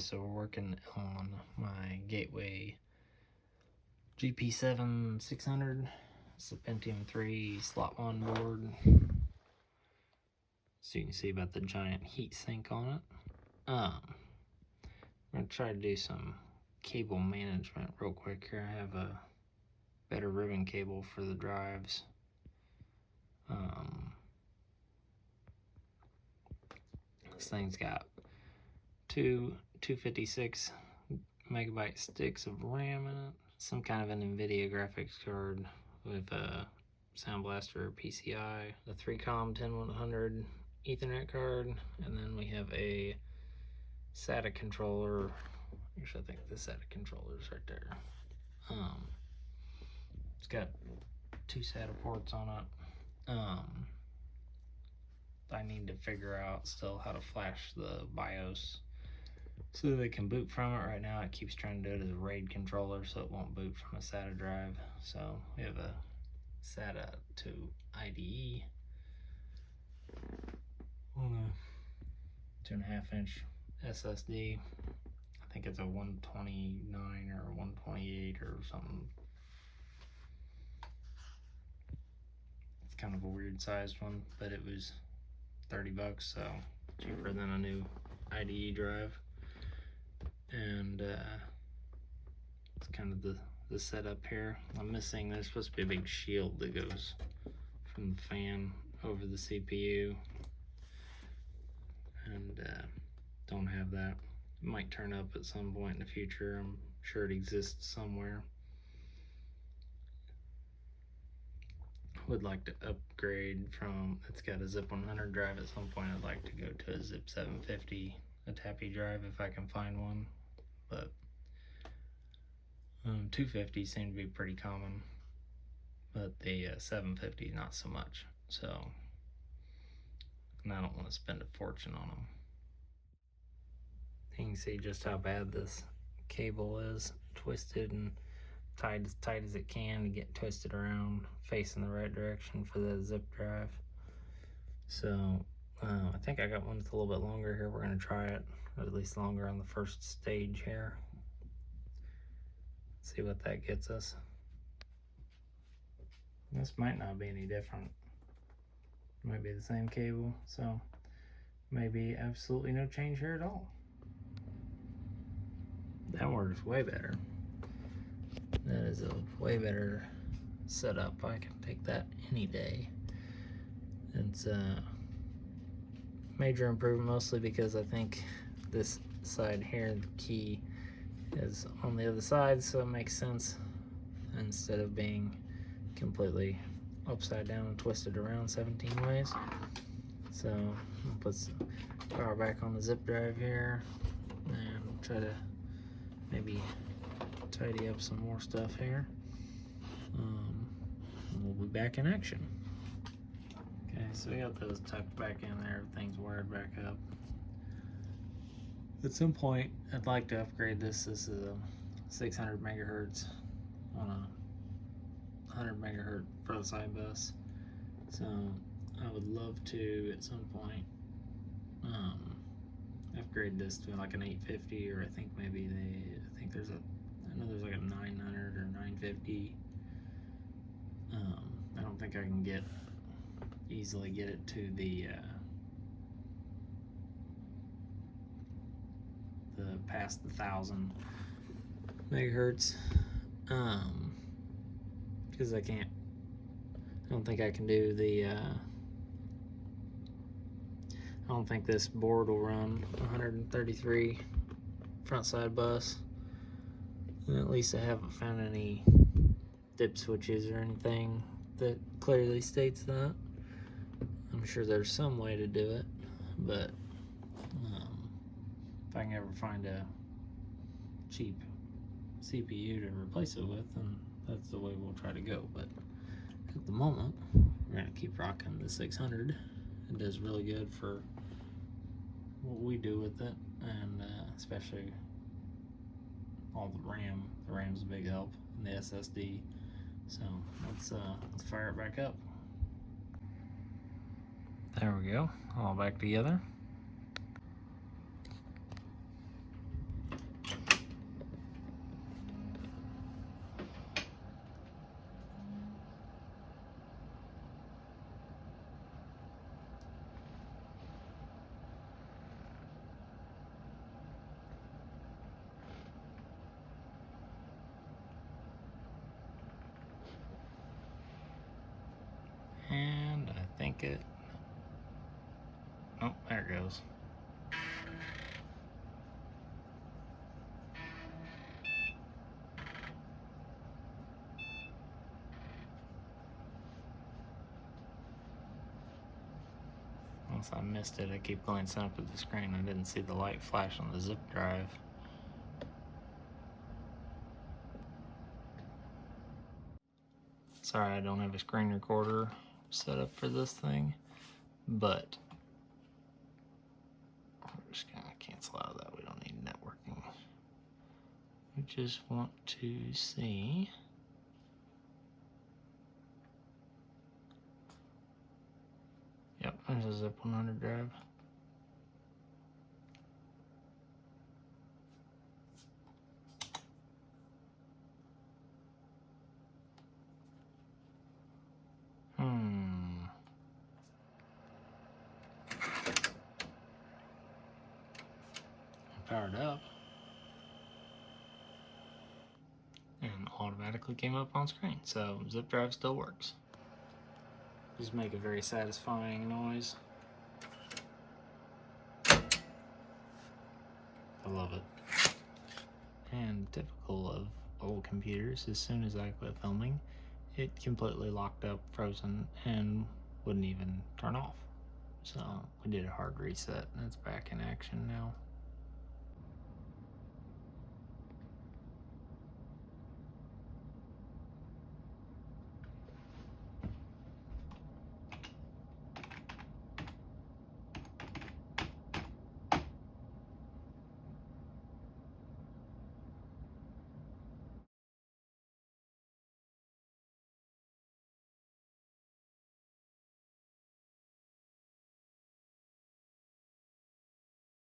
So we're working on my Gateway GP7-600. It's a Pentium 3 slot 1 board. So you can see about the giant heat sink on it. I'm gonna try to do some cable management real quick here. I have a better ribbon cable for the drives. This thing's got two 256 megabyte sticks of RAM in it, some kind of an NVIDIA graphics card with a Sound Blaster PCI, the 3-COM 10100 Ethernet card, and then we have a SATA controller. Actually, I think the SATA controller is right there. It's got 2 SATA ports on it. I need to figure out still how to flash the BIOS so they can boot from it. Right now it keeps trying to do it as a RAID controller, so it won't boot from a SATA drive. So we have a SATA to IDE on a 2.5 inch SSD. I think it's a 129 or 128 or something. It's kind of a weird sized one, but it was $30, so cheaper than a new IDE drive. And it's kind of the setup here. I'm missing, there's supposed to be a big shield that goes from the fan over the CPU, and don't have that. It might turn up at some point in the future. I'm sure it exists somewhere. Would like to upgrade from, it's got a Zip 100 drive. At some point I'd like to go to a Zip 750, a tappy drive if I can find one, but 250 seem to be pretty common, but the 750 not so much. So, and I don't want to spend a fortune on them. You can see just how bad this cable is, twisted and tied as tight as it can to get twisted around, facing the right direction for the zip drive. So I think I got one that's a little bit longer here. We're going to try it, or at least longer on the first stage here. See what that gets us. This might not be any different. It might be the same cable, so maybe absolutely no change here at all. That works way better. That is a way better setup. I can take that any day. It's a major improvement, mostly because I think this side here, the key is on the other side, so it makes sense instead of being completely upside down and twisted around 17 ways. So I'll put some power back on the zip drive here and try to maybe tidy up some more stuff here. We'll be back in action. Okay, so we got those tucked back in there, everything's wired back up. At some point, I'd like to upgrade this. This is a 600 megahertz on a 100 megahertz front side bus. So I would love to, at some point, upgrade this to like an 850, or I think maybe I know there's like a 900 or 950. I don't think I can easily get it to the past the 1000 megahertz, because I don't think I can do the I don't think this board will run 133 front side bus. And at least I haven't found any dip switches or anything that clearly states that. I'm sure there's some way to do it, but if I can ever find a cheap CPU to replace it with, then that's the way we'll try to go. But at the moment, we're gonna keep rocking the 600. It does really good for what we do with it, and especially all the RAM. The RAM's a big help, and the SSD. So let's fire it back up. There we go, all back together. unlock it. Oh, there it goes. Once I missed it, I keep glancing up at the screen. I didn't see the light flash on the zip drive. Sorry, I don't have a screen recorder set up for this thing, but we're just gonna cancel out of that. We don't need networking. We just want to see. Yep, there's a zip 100 drive. Powered up and automatically came up on screen, so zip drive still works. Just make a very satisfying noise. I love it. And typical of old computers, as soon as I quit filming, it completely locked up, frozen, and wouldn't even turn off. So we did a hard reset and it's back in action now.